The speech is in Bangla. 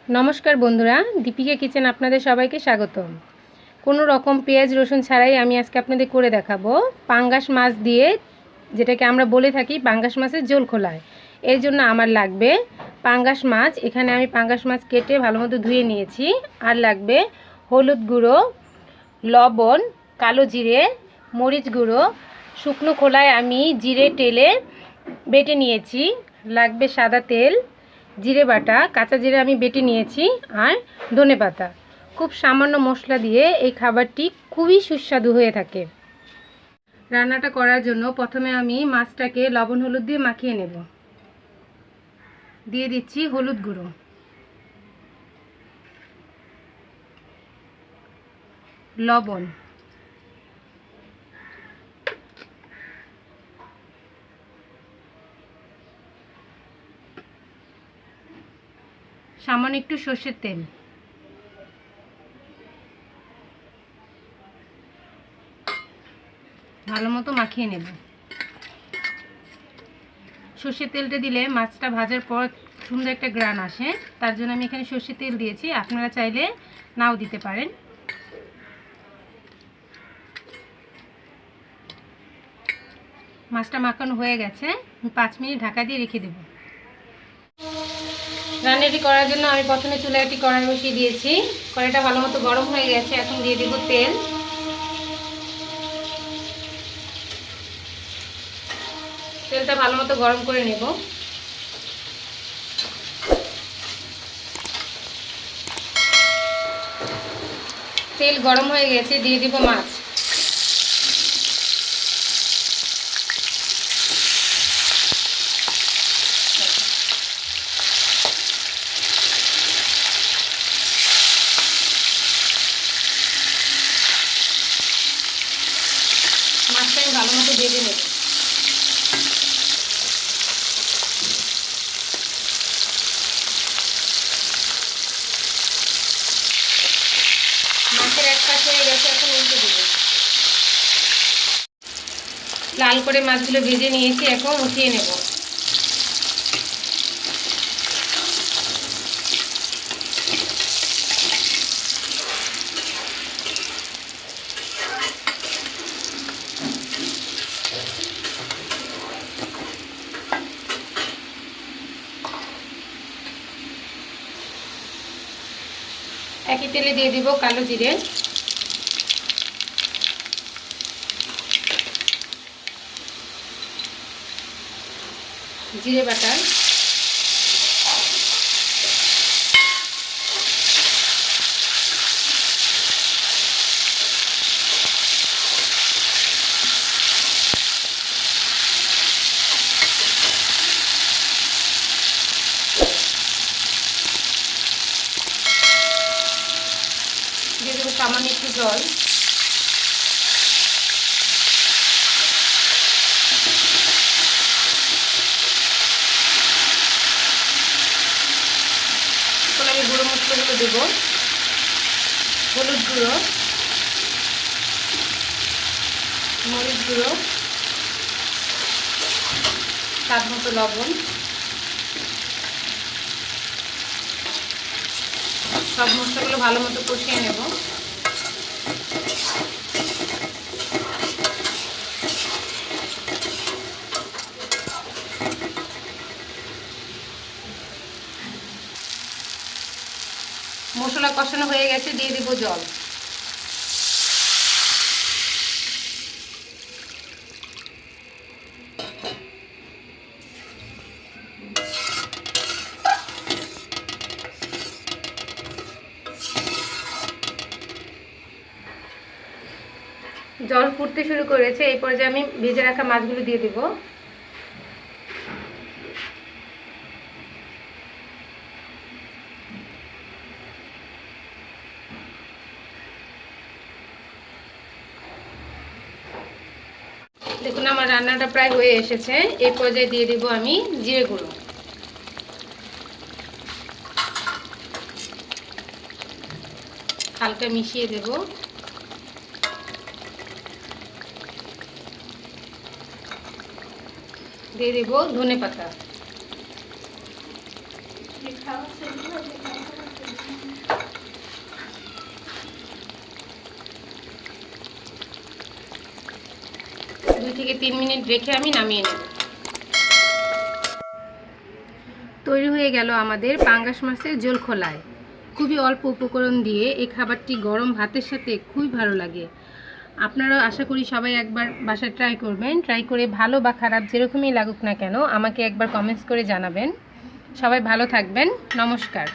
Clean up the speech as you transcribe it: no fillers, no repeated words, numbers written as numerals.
नमस्कार बंधुरा दीपिका किचेन आपनादेर सबाइके स्वागतम। कोनो रकम पेঁয়াজ रसुन छाड़ाई आमी आजके आपनादेर करे देखाबो पांगास माछ दिए जेटाके आमरा बोले थाकी पांगास माछेर झोल खोलाय। एर जोन्नो आमार लागबे पांगास माछ। एखाने आमी पांगास माछ केटे भालोमतो धुए निয়েছি। आर लागबे हलुद गुঁড়ो, लवण, कालो जिरे, मरिच गुঁড়ो, शुकनो खोलाय आमी जिरे टेले बेटे निয়েছি। लागबे सादा तेल, जिरे बाटा, काँचा जिरे आमी बेटे निয়েছি আর ধনে পাতা। खूब सामान्य मशला दिए এই খাবারটি খুবই সুস্বাদু হয়ে থাকে। রান্নাটা করার জন্য প্রথমে আমি মাছটাকে লবণ হলুদ দিয়ে মাখিয়ে নেব। দিয়ে দিচ্ছি হলুদ গুঁড়ো, লবণ, সামান্য একটু সরষের তেল, ভালো মতো মাখিয়ে নেব। সরষের তেলটা দিলে মাছটা ভাজার পর সুন্দর একটা গ্রান আসে, তার জন্য আমি এখানে সরষের তেল দিয়েছি। আপনারা চাইলে নাও দিতে পারেন। মাছটা মাখানো হয়ে গেছে, 5 মিনিট ঢাকা দিয়ে রেখে দেব। রান্নাটি করার জন্য আমি প্রথমে চুলায় একটি কড়াই বসিয়ে দিয়েছি। কড়াইটা ভালো মতো গরম হয়ে গেছে। এখন দিয়ে দেব তেল। তেলটা ভালো মতো গরম করে নেব। তেল গরম হয়ে গেছে, দিয়ে দেব মাছ। মাছটা আমি ভালো মতো ভেজে নেব। মাছের এক পাশ হয়ে গেছে, এখন উল্টে দেব। লাল করে মাছগুলো ভেজে নিয়েছি, এখন উঠিয়ে নেব। একই তেলে দিয়ে দিব কালো জিরে, জিরে বাটা, দিয়ে দেবো সামান্য একটু জল। এখন আমি গুঁড়ো মশলাগুলো দেবো। হলুদ গুঁড়ো, মরিচ গুঁড়ো, স্বাদ মতো লবণ, সব মশলাগুলো ভালো মতো কষিয়ে নেব। মশলা কষানো হয়ে গেছে, দিয়ে দেব জল। জল ফুটতে শুরু করেছে, এই পর্যায়ে আমি ভেজে রাখা মাছগুলো দিয়ে দেব। দেখুন আমার রান্নাটা প্রায় হয়ে এসেছে। এই পর্যায়ে দিয়ে দেব আমি জিরে গুঁড়ো, হালকা মিশিয়ে দেব। দিয়ে দেব ধনে পাতা। থেকে 3 মিনিট রেখে আমি নামিয়ে নেব। তৈরি হয়ে গেল আমাদের পাঙ্গাস মাছের ঝোল খোলায়। খুবই অল্প উপকরণ দিয়ে এই খাবারটি গরম ভাতের সাথে খুবই ভালো লাগে। আপনারাও আশা করি সবাই একবার বাসায় ট্রাই করবেন। ট্রাই করে ভালো বা খারাপ যেরকমই লাগুক না কেন আমাকে একবার কমেন্টস করে জানাবেন। সবাই ভালো থাকবেন। নমস্কার।